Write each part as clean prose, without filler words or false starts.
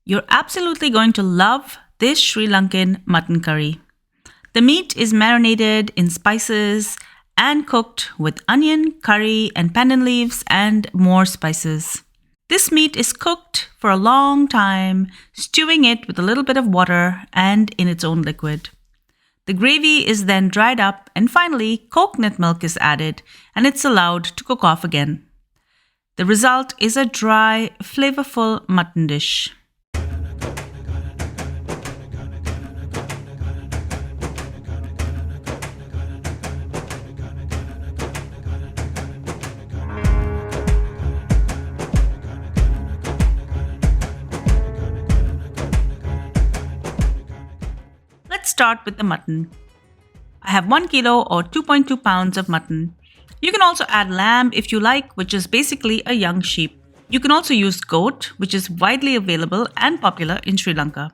You're absolutely going to love this Sri Lankan mutton curry. The meat is marinated in spices and cooked with onion, curry, and pandan leaves and more spices. This meat is cooked for a long time, stewing it with a little bit of water and in its own liquid. The gravy is then dried up and finally coconut milk is added and it's allowed to cook off again. The result is a dry, flavorful mutton dish. Let's start with the mutton. I have 1 kilo or 2.2 pounds of mutton. You can also add lamb if you like, which is basically a young sheep. You can also use goat, which is widely available and popular in Sri Lanka.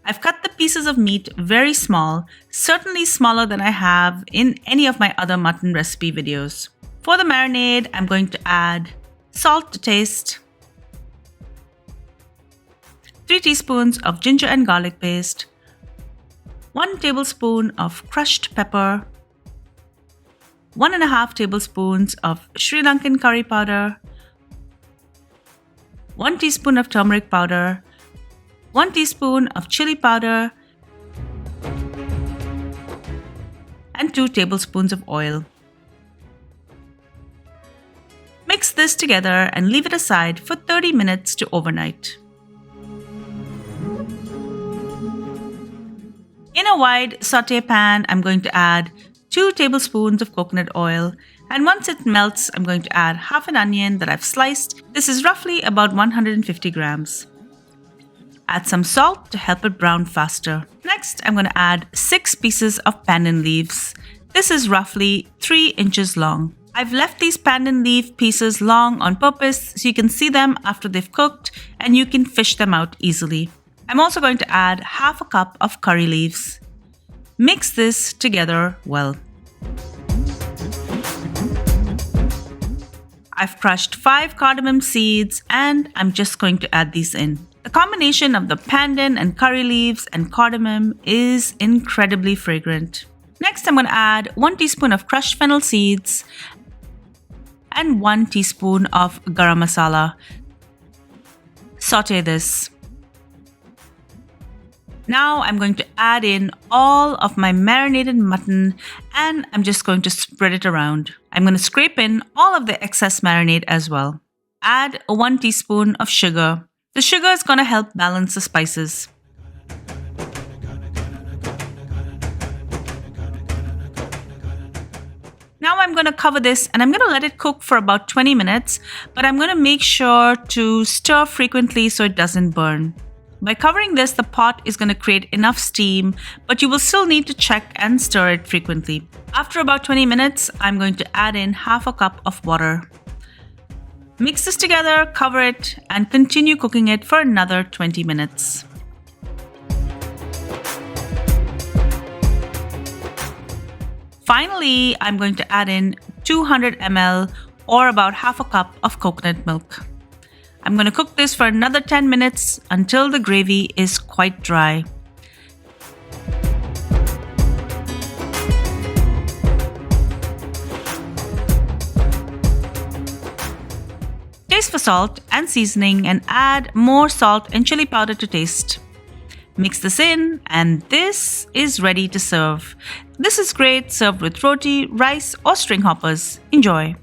I've cut the pieces of meat very small, certainly smaller than I have in any of my other mutton recipe videos. For the marinade, I'm going to add salt to taste, 3 teaspoons of ginger and garlic paste, 1 tablespoon of crushed pepper, 1.5 tablespoons of Sri Lankan curry powder, 1 teaspoon of turmeric powder, 1 teaspoon of chilli powder, and 2 tablespoons of oil. Mix this together and leave it aside for 30 minutes to overnight. In a wide sauté pan, I'm going to add 2 tablespoons of coconut oil, and once it melts, I'm going to add half an onion that I've sliced. This is roughly about 150 grams. Add some salt to help it brown faster. Next, I'm going to add 6 pieces of pandan leaves. This is roughly 3 inches long. I've left these pandan leaf pieces long on purpose so you can see them after they've cooked and you can fish them out easily. I'm also going to add half a cup of curry leaves. Mix this together well. I've crushed 5 cardamom seeds and I'm just going to add these in. The combination of the pandan and curry leaves and cardamom is incredibly fragrant. Next, I'm going to add 1 teaspoon of crushed fennel seeds and 1 teaspoon of garam masala. Sauté this. Now I'm going to add in all of my marinated mutton and I'm just going to spread it around. I'm going to scrape in all of the excess marinade as well. Add 1 teaspoon of sugar. The sugar is going to help balance the spices. Now I'm going to cover this and I'm going to let it cook for about 20 minutes, but I'm going to make sure to stir frequently so it doesn't burn. By covering this, the pot is going to create enough steam, but you will still need to check and stir it frequently. After about 20 minutes, I'm going to add in half a cup of water. Mix this together, cover it, and continue cooking it for another 20 minutes. Finally, I'm going to add in 200 ml or about half a cup of coconut milk. I'm going to cook this for another 10 minutes until the gravy is quite dry. Taste for salt and seasoning and add more salt and chili powder to taste. Mix this in and this is ready to serve. This is great served with roti, rice or string hoppers. Enjoy!